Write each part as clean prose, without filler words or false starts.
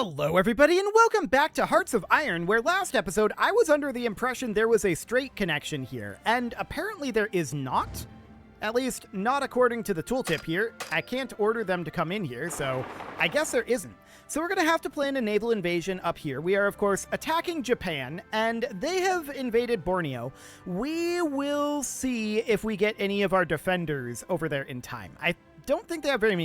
Hello everybody and welcome back to Hearts of Iron, where last episode I was under the impression there was a straight connection here, and apparently there is not. At least, not according to the tooltip here. I can't order them to come in here, so I guess there isn't. So we're going to have to plan a naval invasion up here. We are, of course, attacking Japan, and they have invaded Borneo. We will see if we get any of our defenders over there in time. I don't think they have very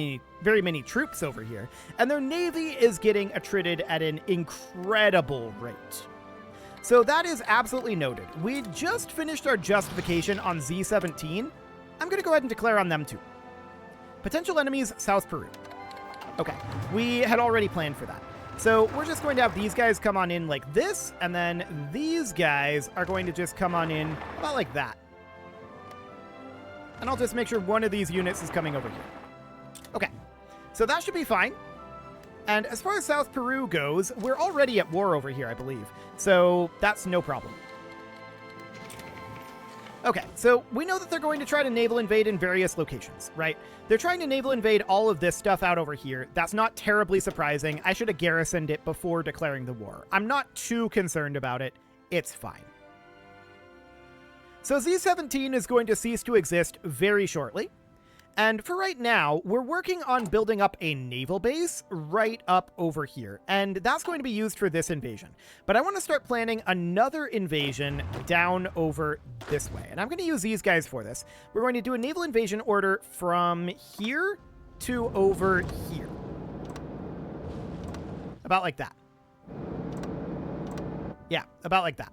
many troops over here, and their navy is getting attrited at an incredible rate. So that is absolutely noted. We just finished our justification on Z-17. I'm going to go ahead and declare on them too. Potential enemies, South Peru. Okay, we had already planned for that. So we're just going to have these guys come on in like this, and then these guys are going to just come on in about like that. And I'll just make sure one of these units is coming over here. Okay, so that should be fine. And as far as South Peru goes, we're already at war over here, I believe. So that's no problem. Okay, so we know that they're going to try to naval invade in various locations, right? They're trying to naval invade all of this stuff out over here. That's not terribly surprising. I should have garrisoned it before declaring the war. I'm not too concerned about it. It's fine. So Z-17 is going to cease to exist very shortly. And for right now, we're working on building up a naval base right up over here. And that's going to be used for this invasion. But I want to start planning another invasion down over this way. And I'm going to use these guys for this. We're going to do a naval invasion order from here to over here. About like that. Yeah, about like that.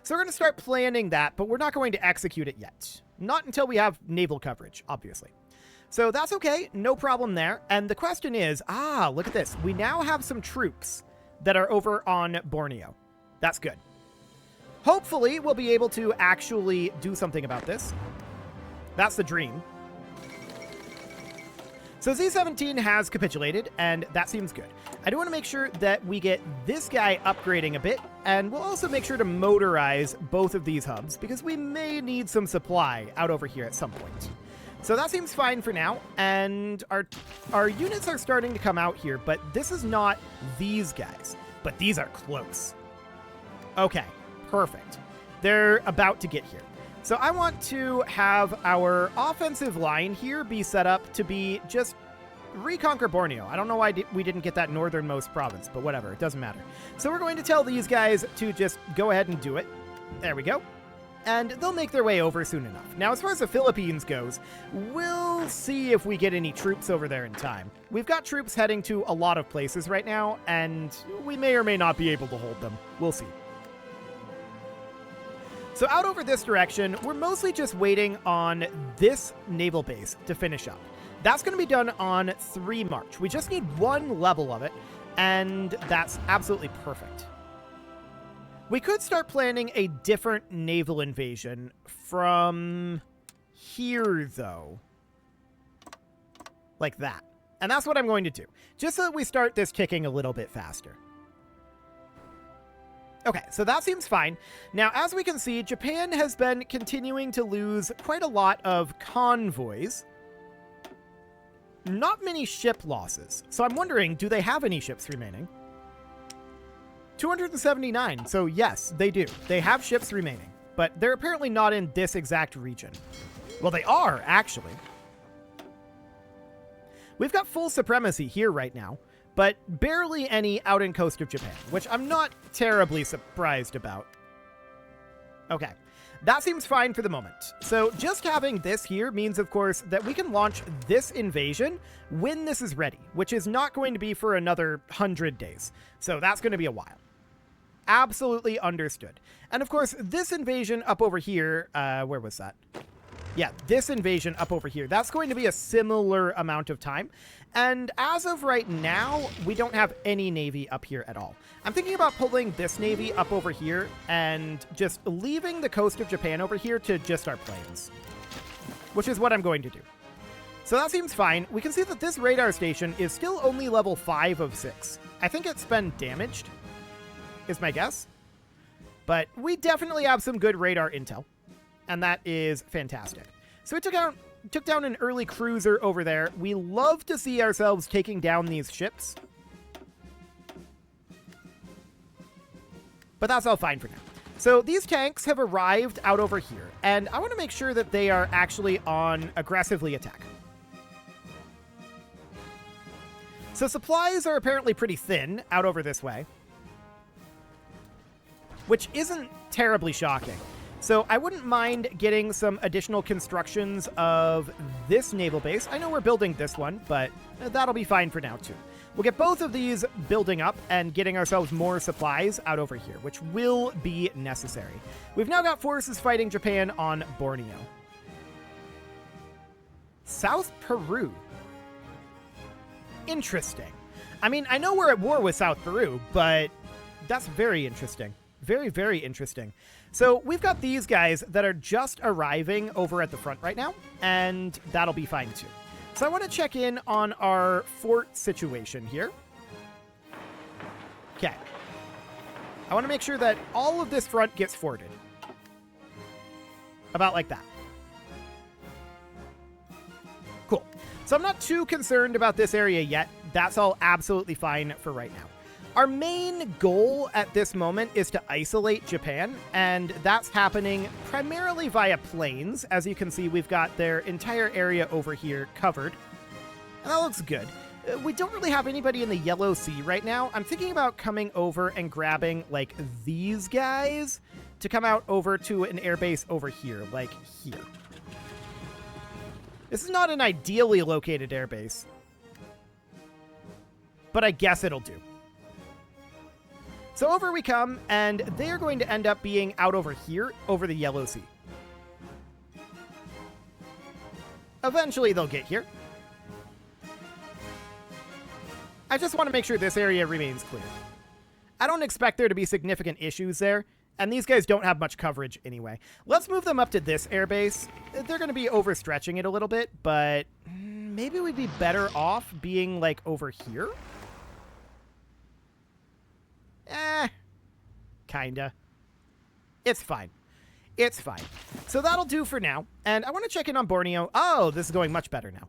So we're going to start planning that, but we're not going to execute it yet. Not until we have naval coverage, obviously. So that's okay, no problem there. And the question is, look at this. We now have some troops that are over on Borneo. That's good. Hopefully, we'll be able to actually do something about this. That's the dream. So Z-17 has capitulated, and that seems good. I do want to make sure that we get this guy upgrading a bit, and we'll also make sure to motorize both of these hubs, because we may need some supply out over here at some point. So that seems fine for now, and our units are starting to come out here, but this is not these guys, but these are close. Okay, perfect. They're about to get here. So I want to have our offensive line here be set up to be just reconquer Borneo. I don't know why we didn't get that northernmost province, but whatever, it doesn't matter. So we're going to tell these guys to just go ahead and do it. There we go. And they'll make their way over soon enough. Now, as far as the Philippines goes, we'll see if we get any troops over there in time. We've got troops heading to a lot of places right now, and we may or may not be able to hold them. We'll see. So out over this direction, we're mostly just waiting on this naval base to finish up. That's going to be done on 3 March. We just need 1 level of it, and that's absolutely perfect. We could start planning a different naval invasion from here, though. Like that. And that's what I'm going to do, just so that we start this kicking a little bit faster. Okay, so that seems fine. Now, as we can see, Japan has been continuing to lose quite a lot of convoys. Not many ship losses. So I'm wondering, do they have any ships remaining? 279. So yes, they do. They have ships remaining, but they're apparently not in this exact region. Well, they are, actually. We've got full supremacy here right now, but barely any out in coast of Japan, which I'm not terribly surprised about. Okay, that seems fine for the moment. So just having this here means, of course, that we can launch this invasion when this is ready, which is not going to be for another 100 days. So that's going to be a while. Absolutely understood. And of course, this invasion up over here, where was that? Yeah, this invasion up over here, that's going to be a similar amount of time. And as of right now, we don't have any navy up here at all. I'm thinking about pulling this navy up over here and just leaving the coast of Japan over here to just our planes, which is what I'm going to do. So that seems fine. We can see that this radar station is still only level 5 of 6. I think it's been damaged, is my guess. But we definitely have some good radar intel, and that is fantastic. So we took down an early cruiser over there. We love to see ourselves taking down these ships. But that's all fine for now. So these tanks have arrived out over here, and I want to make sure that they are actually on aggressively attack. So supplies are apparently pretty thin out over this way, which isn't terribly shocking. So I wouldn't mind getting some additional constructions of this naval base. I know we're building this one, but that'll be fine for now too. We'll get both of these building up and getting ourselves more supplies out over here, which will be necessary. We've now got forces fighting Japan on Borneo. South Peru. Interesting. I mean, I know we're at war with South Peru, but that's very interesting. Very, very interesting. So we've got these guys that are just arriving over at the front right now, and that'll be fine too. So I want to check in on our fort situation here. Okay. I want to make sure that all of this front gets forted. About like that. Cool. So I'm not too concerned about this area yet. That's all absolutely fine for right now. Our main goal at this moment is to isolate Japan, and that's happening primarily via planes. As you can see, we've got their entire area over here covered, and that looks good. We don't really have anybody in the Yellow Sea right now. I'm thinking about coming over and grabbing, like, these guys to come out over to an airbase over here, like here. This is not an ideally located airbase, but I guess it'll do. So over we come, and they are going to end up being out over here, over the Yellow Sea. Eventually they'll get here. I just want to make sure this area remains clear. I don't expect there to be significant issues there, and these guys don't have much coverage anyway. Let's move them up to this airbase. They're going to be overstretching it a little bit, but maybe we'd be better off being, like, over here? Kinda. It's fine. It's fine. So that'll do for now. And I want to check in on Borneo. Oh, this is going much better now.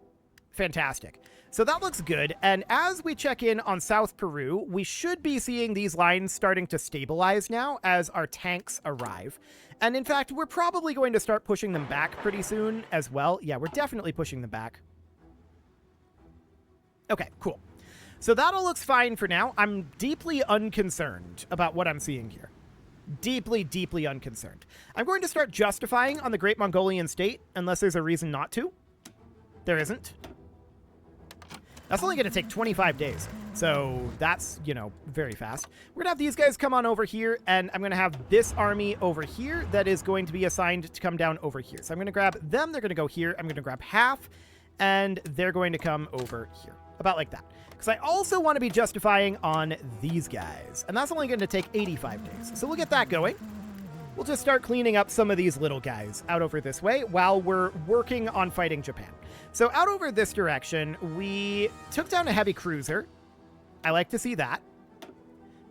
Fantastic. So that looks good. And as we check in on South Peru, we should be seeing these lines starting to stabilize now as our tanks arrive. And in fact, we're probably going to start pushing them back pretty soon as well. Yeah, we're definitely pushing them back. Okay, cool. So that all looks fine for now. I'm deeply unconcerned about what I'm seeing here. Deeply, deeply unconcerned. I'm going to start justifying on the Great Mongolian State, unless there's a reason not to. There isn't. That's only going to take 25 days. So that's, you know, very fast. We're going to have these guys come on over here, and I'm going to have this army over here that is going to be assigned to come down over here. So I'm going to grab them. They're going to go here. I'm going to grab half, and they're going to come over here. About like that. Because I also want to be justifying on these guys. And that's only going to take 85 days. So we'll get that going. We'll just start cleaning up some of these little guys out over this way while we're working on fighting Japan. So out over this direction, we took down a heavy cruiser. I like to see that.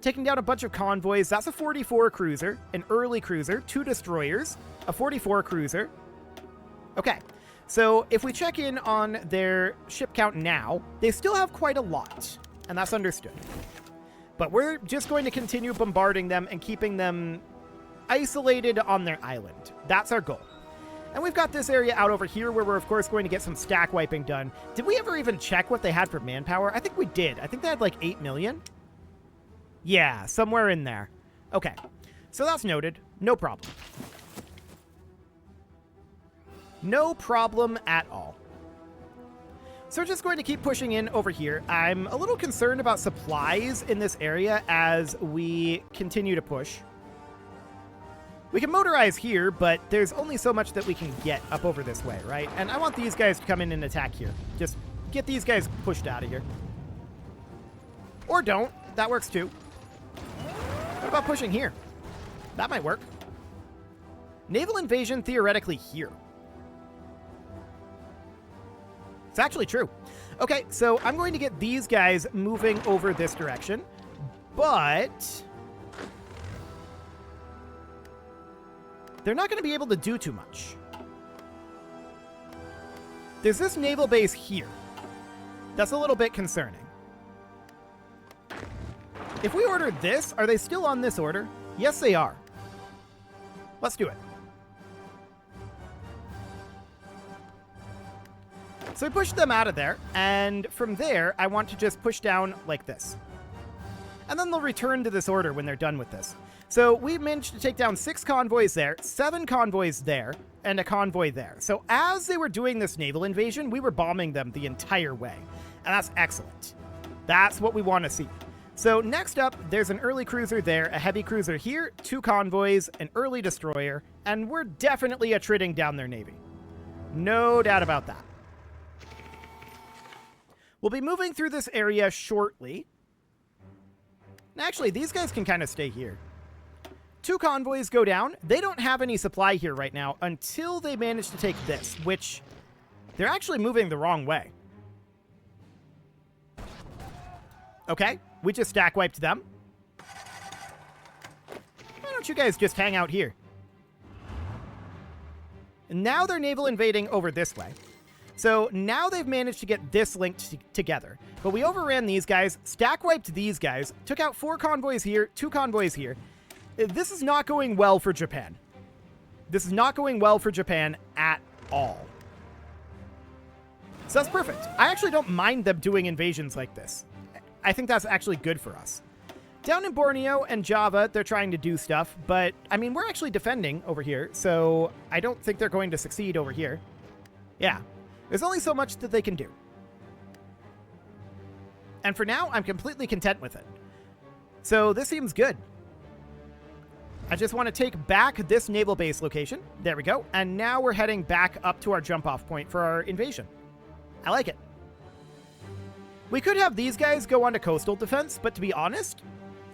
Taking down a bunch of convoys. That's a 44 cruiser, an early cruiser, 2 destroyers, a 44 cruiser. Okay. So if we check in on their ship count now, they still have quite a lot, and that's understood. But we're just going to continue bombarding them and keeping them isolated on their island. That's our goal. And we've got this area out over here where we're, of course, going to get some stack wiping done. Did we ever even check what they had for manpower? I think we did. I think they had like 8 million. Yeah, somewhere in there. Okay, so that's noted. No problem. No problem at all. So we're just going to keep pushing in over here. I'm a little concerned about supplies in this area as we continue to push. We can motorize here, but there's only so much that we can get up over this way, right? And I want these guys to come in and attack here. Just get these guys pushed out of here. Or don't. That works too. What about pushing here? That might work. Naval invasion theoretically here. It's actually true. Okay, so I'm going to get these guys moving over this direction, but they're not going to be able to do too much. There's this naval base here. That's a little bit concerning. If we order this, are they still on this order? Yes, they are. Let's do it. So we push them out of there, and from there, I want to just push down like this. And then they'll return to this order when they're done with this. So we managed to take down 6 convoys there, 7 convoys there, and a convoy there. So as they were doing this naval invasion, we were bombing them the entire way. And that's excellent. That's what we want to see. So next up, there's an early cruiser there, a heavy cruiser here, 2 convoys, an early destroyer, and we're definitely attriting down their navy. No doubt about that. We'll be moving through this area shortly. Actually, these guys can kind of stay here. 2 convoys go down. They don't have any supply here right now until they manage to take this, which they're actually moving the wrong way. Okay, we just stack wiped them. Why don't you guys just hang out here? And now they're naval invading over this way. So now they've managed to get this linked together. But we overran these guys, stack wiped these guys, took out 4 convoys here, 2 convoys here. This is not going well for Japan. This is not going well for Japan at all. So that's perfect. I actually don't mind them doing invasions like this. I think that's actually good for us. Down in Borneo and Java, they're trying to do stuff, but I mean, we're actually defending over here, so I don't think they're going to succeed over here. Yeah. There's only so much that they can do. And for now, I'm completely content with it. So this seems good. I just want to take back this naval base location. There we go. And now we're heading back up to our jump-off point for our invasion. I like it. We could have these guys go onto coastal defense, but to be honest,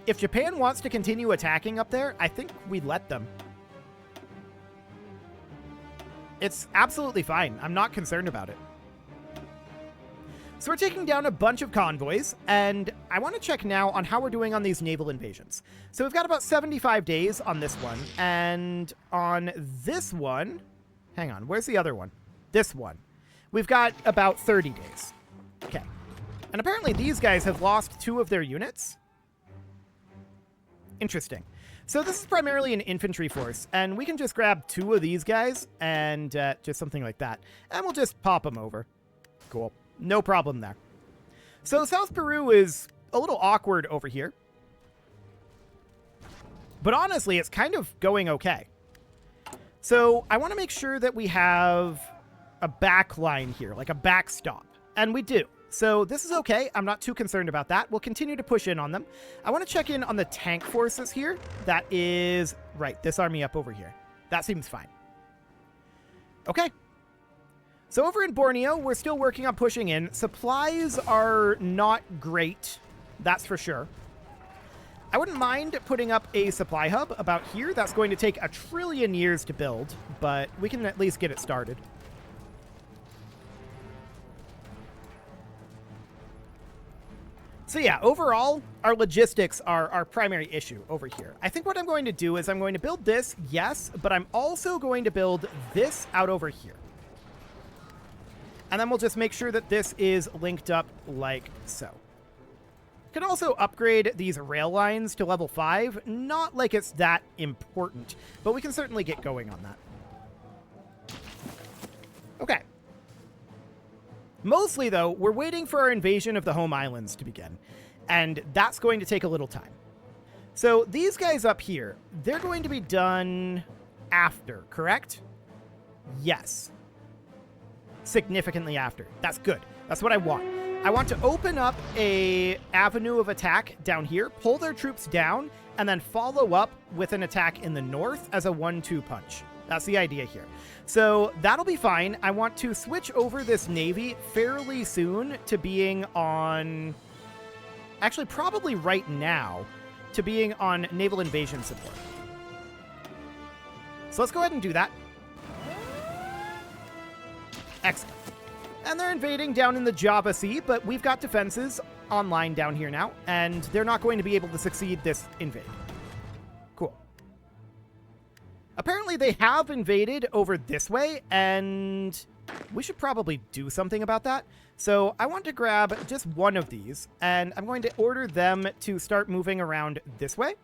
if Japan wants to continue attacking up there, I think we'd let them. It's absolutely fine. I'm not concerned about it. So we're taking down a bunch of convoys, and I want to check now on how we're doing on these naval invasions. So we've got about 75 days on this one, and on this one... Hang on, where's the other one? This one. We've got about 30 days. Okay. And apparently these guys have lost 2 of their units. Interesting. So this is primarily an infantry force, and we can just grab 2 of these guys and just something like that. And we'll just pop them over. Cool. No problem there. So South Peru is a little awkward over here. But honestly, it's kind of going okay. So I want to make sure that we have a back line here, like a backstop. And we do. So this is okay. I'm not too concerned about that. We'll continue to push in on them. I want to check in on the tank forces here. That is... Right, this army up over here. That seems fine. Okay. So over in Borneo, we're still working on pushing in. Supplies are not great. That's for sure. I wouldn't mind putting up a supply hub about here. That's going to take 1 trillion years to build, but we can at least get it started. So yeah, overall, our logistics are our primary issue over here. I think what I'm going to do is I'm going to build this, yes, but I'm also going to build this out over here. And then we'll just make sure that this is linked up like so. Can also upgrade these rail lines to level 5. Not like it's that important, but we can certainly get going on that. Okay. Mostly, though, we're waiting for our invasion of the home islands to begin, and that's going to take a little time. So these guys up here, they're going to be done after, correct? Yes. Significantly after. That's good. That's what I want. I want to open up a avenue of attack down here, pull their troops down, and then follow up with an attack in the north as a 1-2 punch. That's the idea here. So that'll be fine. I want to switch over this navy fairly soon to being on... Actually, probably right now, to being on naval invasion support. So let's go ahead and do that. Excellent. And they're invading down in the Java Sea, but we've got defenses online down here now, and they're not going to be able to succeed this invade. Cool. Apparently they have invaded over this way, and we should probably do something about that. So I want to grab just one of these, and I'm going to order them to start moving around this way.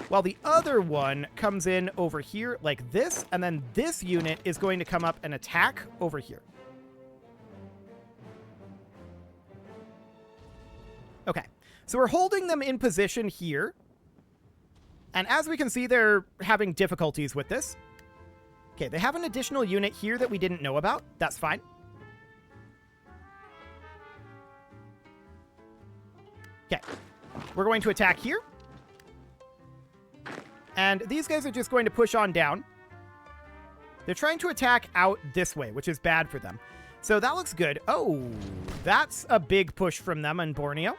while the other one comes in over here like this, and then this unit is going to come up and attack over here. Okay, so we're holding them in position here. And as we can see, they're having difficulties with this. Okay, they have an additional unit here that we didn't know about. That's fine. Okay, we're going to attack here. And these guys are just going to push on down. They're trying to attack out this way, which is bad for them. So that looks good. Oh, that's a big push from them on Borneo.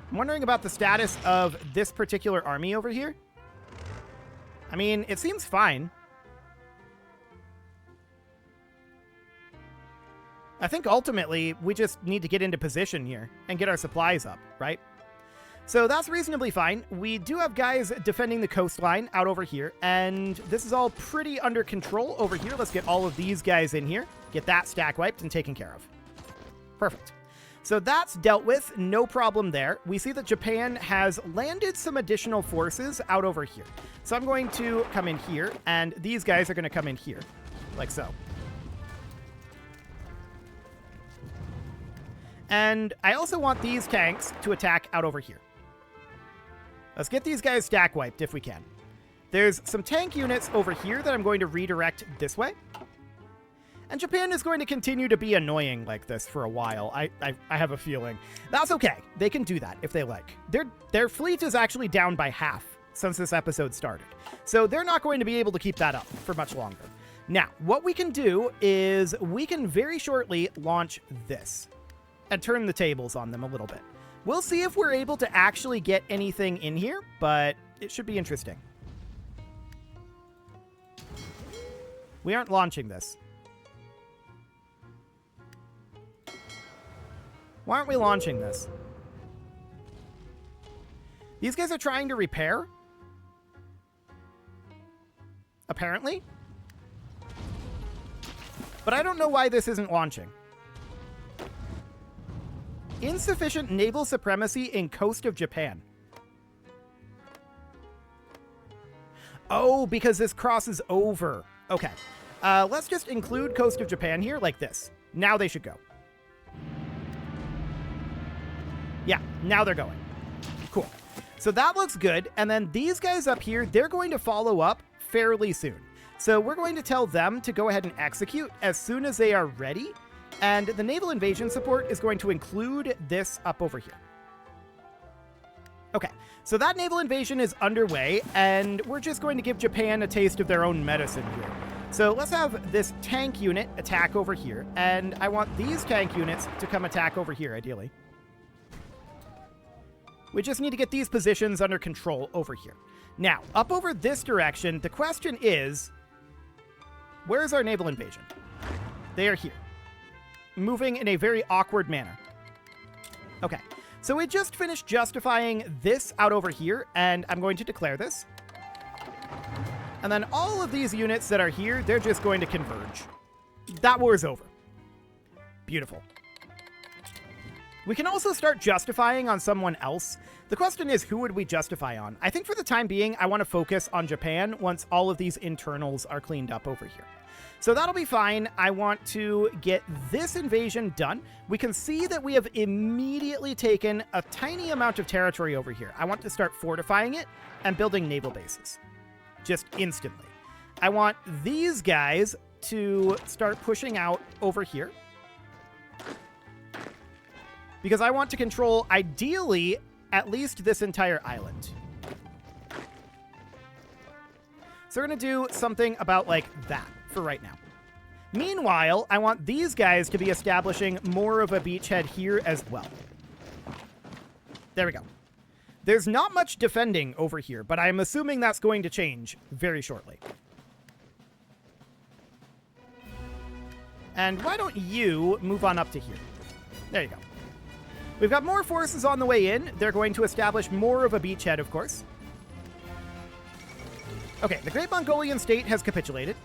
I'm wondering about the status of this particular army over here. I mean, it seems fine. I think ultimately we just need to get into position here and get our supplies up, right? So that's reasonably fine. We do have guys defending the coastline out over here, and this is all pretty under control over here. Let's get all of these guys in here, get that stack wiped and taken care of. Perfect. So that's dealt with, no problem there. We see that Japan has landed some additional forces out over here. So I'm going to come in here, and these guys are going to come in here, like so. And I also want these tanks to attack out over here. Let's get these guys stack wiped if we can. There's some tank units over here that I'm going to redirect this way. And Japan is going to continue to be annoying like this for a while. I have a feeling. That's okay. They can do that if they like. Their fleet is actually down by half since this episode started. So they're not going to be able to keep that up for much longer. Now, what we can do is we can very shortly launch this and turn the tables on them a little bit. We'll see if we're able to actually get anything in here, but it should be interesting. We aren't launching this. Why aren't we launching this? These guys are trying to repair? Apparently. But I don't know why this isn't launching. Insufficient naval supremacy in coast of Japan. Oh, because this crosses over. Okay. Let's just include coast of Japan here like this. Now they should go. Yeah, now they're going. Cool. So that looks good. And then these guys up here, they're going to follow up fairly soon. So we're going to tell them to go ahead and execute as soon as they are ready. And the naval invasion support is going to include this up over here. Okay, so that naval invasion is underway, and we're just going to give Japan a taste of their own medicine here. So let's have this tank unit attack over here, and I want these tank units to come attack over here, ideally. We just need to get these positions under control over here. Now, up over this direction, the question is, where's our naval invasion? They are here, moving in a very awkward manner. Okay, so we just finished justifying this out over here, and I'm going to declare this. And then all of these units that are here, they're just going to converge. That war is over. Beautiful. We can also start justifying on someone else. The question is, who would we justify on? I think for the time being, I want to focus on Japan once all of these internals are cleaned up over here. So that'll be fine. I want to get this invasion done. We can see that we have immediately taken a tiny amount of territory over here. I want to start fortifying it and building naval bases. Just instantly. I want these guys to start pushing out over here, because I want to control, ideally, at least this entire island. So we're going to do something about like that for right now. Meanwhile, I want these guys to be establishing more of a beachhead here as well. There we go. There's not much defending over here, but I'm assuming that's going to change very shortly. And why don't you move on up to here? There you go. We've got more forces on the way in. They're going to establish more of a beachhead, of course. Okay, the Great Mongolian State has capitulated.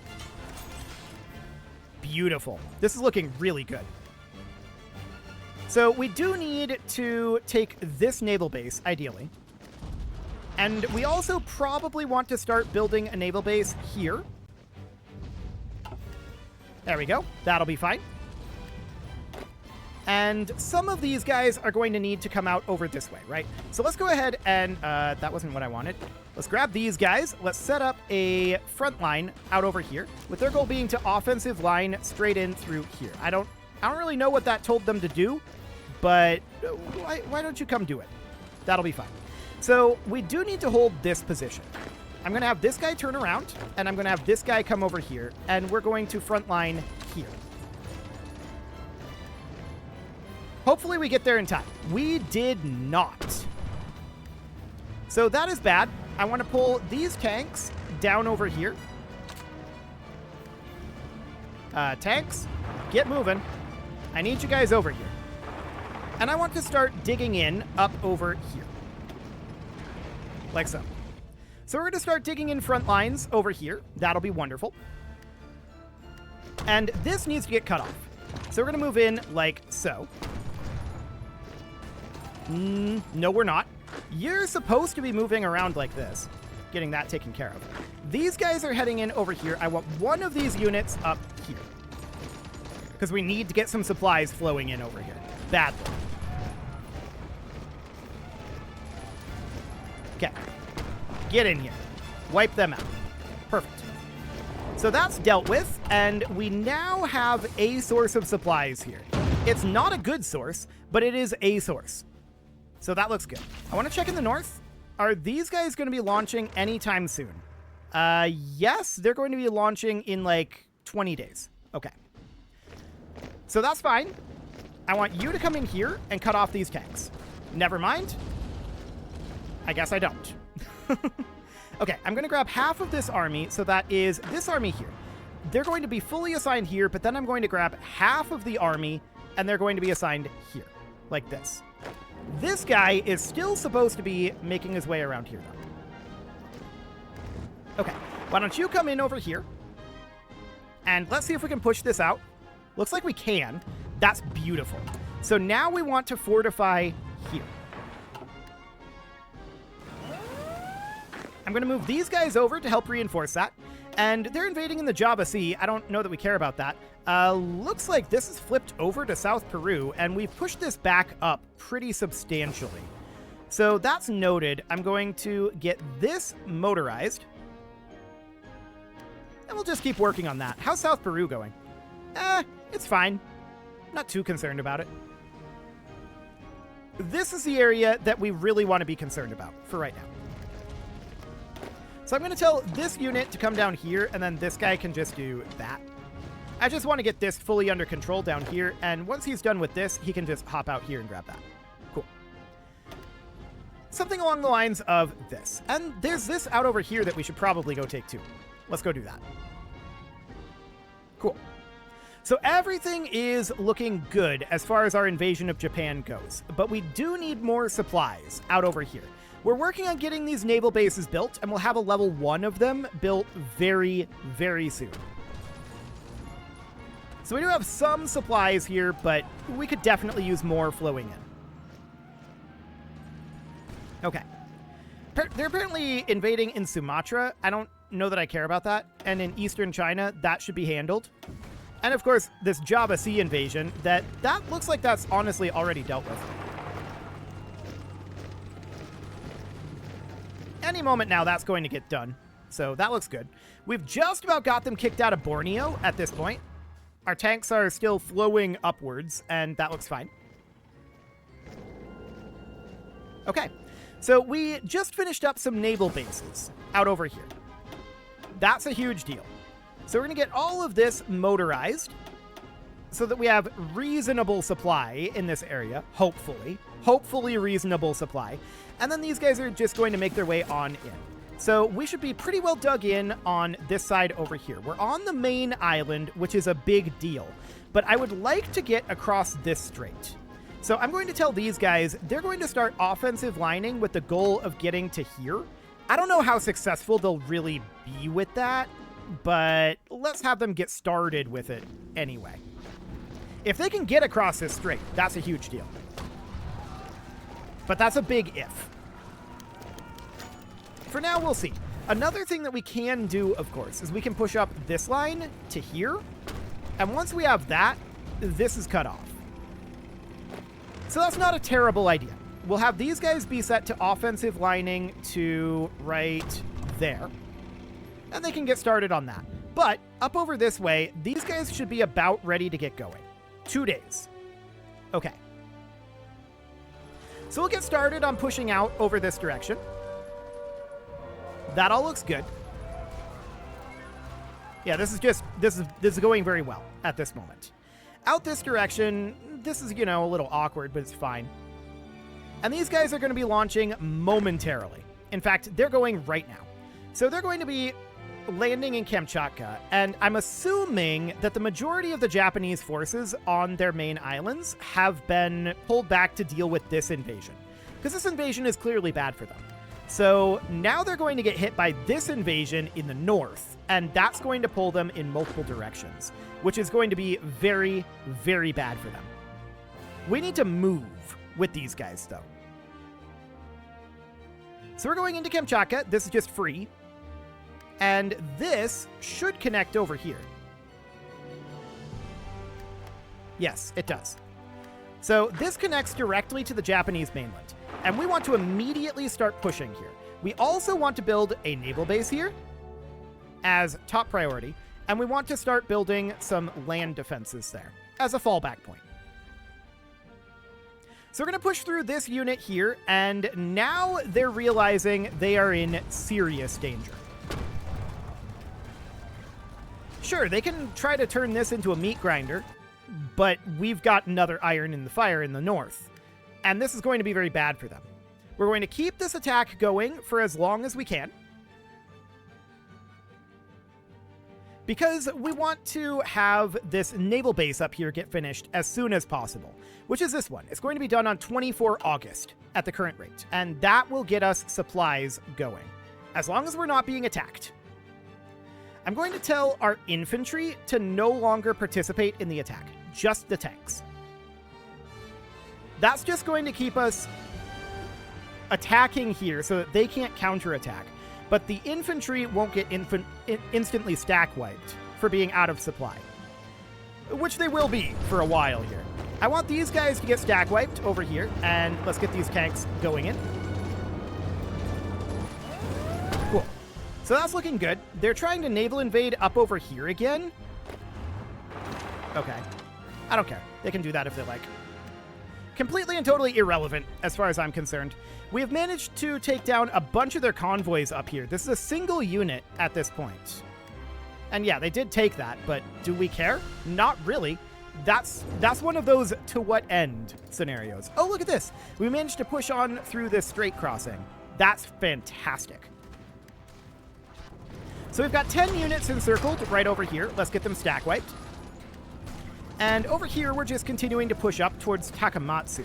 Beautiful. This is looking really good. So we do need to take this naval base, ideally. And we also probably want to start building a naval base here. There we go. That'll be fine. And some of these guys are going to need to come out over this way, right? So let's go ahead and... that wasn't what I wanted. Let's grab these guys. Let's set up a front line out over here, with their goal being to offensive line straight in through here. I don't really know what that told them to do, but why don't you come do it? That'll be fine. So we do need to hold this position. I'm going to have this guy turn around, and I'm going to have this guy come over here, and we're going to front line here. Hopefully we get there in time. We did not. So that is bad. I want to pull these tanks down over here. Tanks, get moving. I need you guys over here. And I want to start digging in up over here. Like so. So we're going to start digging in front lines over here. That'll be wonderful. And this needs to get cut off. So we're going to move in like so. No, we're not. You're supposed to be moving around like this. Getting that taken care of. These guys are heading in over here. I want one of these units up here. Because we need to get some supplies flowing in over here. Badly. Okay. Get in here. Wipe them out. Perfect. So that's dealt with, and we now have a source of supplies here. It's not a good source, but it is a source. So that looks good. I want to check in the north. Are these guys going to be launching anytime soon? Yes, they're going to be launching in like 20 days. Okay. So that's fine. I want you to come in here and cut off these tanks. Never mind. I guess I don't. Okay, I'm going to grab half of this army, so that is this army here. They're going to be fully assigned here, but then I'm going to grab half of the army, and they're going to be assigned here, like this. This guy is still supposed to be making his way around here, though. Okay, why don't you come in over here, and let's see if we can push this out. Looks like we can. That's beautiful. So now we want to fortify here. I'm going to move these guys over to help reinforce that. And they're invading in the Java Sea. I don't know that we care about that. Looks like this is flipped over to South Peru, and we've pushed this back up pretty substantially. So that's noted. I'm going to get this motorized. And we'll just keep working on that. How's South Peru going? It's fine. Not too concerned about it. This is the area that we really want to be concerned about for right now. So I'm going to tell this unit to come down here, and then this guy can just do that. I just want to get this fully under control down here, and once he's done with this, he can just hop out here and grab that. Cool. Something along the lines of this. And there's this out over here that we should probably go take too. Let's go do that. Cool. So everything is looking good as far as our invasion of Japan goes, but we do need more supplies out over here. We're working on getting these naval bases built, and we'll have a level 1 of them built very, very soon. So we do have some supplies here, but we could definitely use more flowing in. Okay. They're apparently invading in Sumatra. I don't know that I care about that. And in eastern China, that should be handled. And of course, this Java Sea invasion, that looks like that's honestly already dealt with. Any moment now, that's going to get done. So that looks good. We've just about got them kicked out of Borneo at this point. Our tanks are still flowing upwards, and that looks fine. Okay, so we just finished up some naval bases out over here. That's a huge deal. So we're going to get all of this motorized so that we have reasonable supply in this area, hopefully. Hopefully reasonable supply. And then these guys are just going to make their way on in. So we should be pretty well dug in on this side over here. We're on the main island, which is a big deal. But I would like to get across this strait. So I'm going to tell these guys they're going to start offensive lining with the goal of getting to here. I don't know how successful they'll really be with that, but let's have them get started with it anyway. If they can get across this strait, that's a huge deal. But that's a big if. For now, we'll see. Another thing that we can do, of course, is we can push up this line to here. And once we have that, this is cut off. So that's not a terrible idea. We'll have these guys be set to offensive lining to right there. And they can get started on that. But up over this way, these guys should be about ready to get going. 2 days. Okay. So we'll get started on pushing out over this direction. That all looks good. Yeah, this is going very well at this moment. Out this direction, this is, you know, a little awkward, but it's fine. And these guys are going to be launching momentarily. In fact, they're going right now. So they're going to be landing in Kamchatka, and I'm assuming that the majority of the Japanese forces on their main islands have been pulled back to deal with this invasion, because this invasion is clearly bad for them. So now they're going to get hit by this invasion in the north, and that's going to pull them in multiple directions, which is going to be very, very bad for them. We need to move with these guys, though. So we're going into Kamchatka. This is just free. And this should connect over here. Yes, it does. So this connects directly to the Japanese mainland. And we want to immediately start pushing here. We also want to build a naval base here as top priority. And we want to start building some land defenses there as a fallback point. So we're going to push through this unit here. And now they're realizing they are in serious danger. Sure, they can try to turn this into a meat grinder, but we've got another iron in the fire in the north, and this is going to be very bad for them. We're going to keep this attack going for as long as we can, because we want to have this naval base up here get finished as soon as possible, which is this one. It's going to be done on 24 August at the current rate, and that will get us supplies going, as long as we're not being attacked. I'm going to tell our infantry to no longer participate in the attack, just the tanks. That's just going to keep us attacking here so that they can't counterattack, but the infantry won't get instantly stack wiped for being out of supply, which they will be for a while here. I want these guys to get stack wiped over here, and let's get these tanks going in. Cool. So that's looking good. They're trying to naval invade up over here again. Okay. I don't care. They can do that if they like. Completely and totally irrelevant as far as I'm concerned. We have managed to take down a bunch of their convoys up here. This is a single unit at this point. And yeah, they did take that, but do we care? Not really. That's one of those to what end scenarios. Oh, look at this. We managed to push on through this strait crossing. That's fantastic. So we've got 10 units encircled right over here. Let's get them stack wiped. And over here, we're just continuing to push up towards Takamatsu.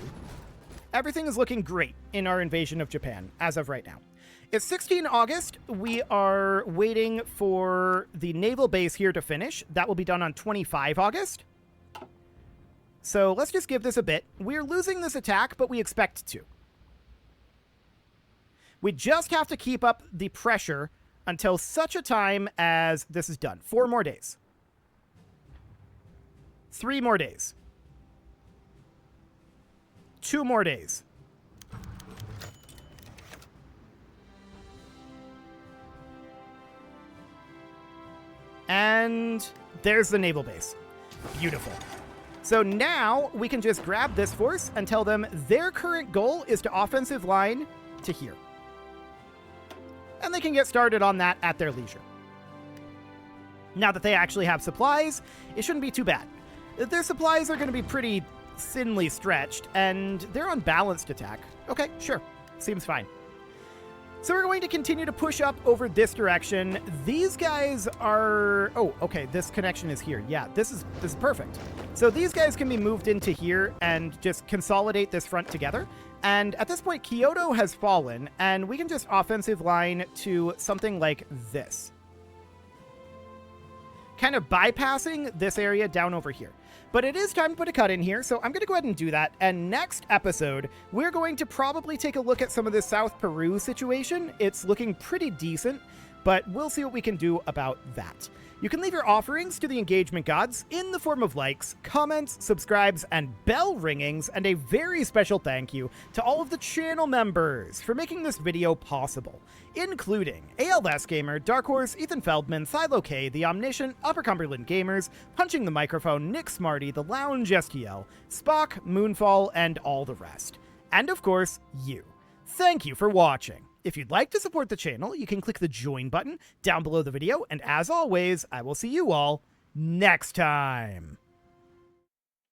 Everything is looking great in our invasion of Japan as of right now. It's 16 August. We are waiting for the naval base here to finish. That will be done on 25 August. So let's just give this a bit. We're losing this attack, but we expect to. We just have to keep up the pressure until such a time as this is done. 4 more days. 3 more days. 2 more days. And there's the naval base. Beautiful. So now we can just grab this force and tell them their current goal is to offensive line to here. And they can get started on that at their leisure. Now that they actually have supplies, it shouldn't be too bad. Their supplies are going to be pretty thinly stretched, and they're on balanced attack. Okay, sure. Seems fine. So we're going to continue to push up over this direction. These guys are... Oh, okay, this connection is here. Yeah, this is perfect. So these guys can be moved into here and just consolidate this front together. And at this point, Kyoto has fallen, and we can just offensive line to something like this. Kind of bypassing this area down over here. But it is time to put a cut in here, so I'm going to go ahead and do that. And next episode, we're going to probably take a look at some of this South Peru situation. It's looking pretty decent, but we'll see what we can do about that. You can leave your offerings to the engagement gods in the form of likes, comments, subscribes, and bell ringings, and a very special thank you to all of the channel members for making this video possible, including ALS Gamer, Dark Horse, Ethan Feldman, Silo K, The Omniscient, Upper Cumberland Gamers, Punching the Microphone, Nick Smarty, The Lounge STL, Spock, Moonfall, and all the rest. And of course, you. Thank you for watching. If you'd like to support the channel, you can click the join button down below the video, and as always, I will see you all next time.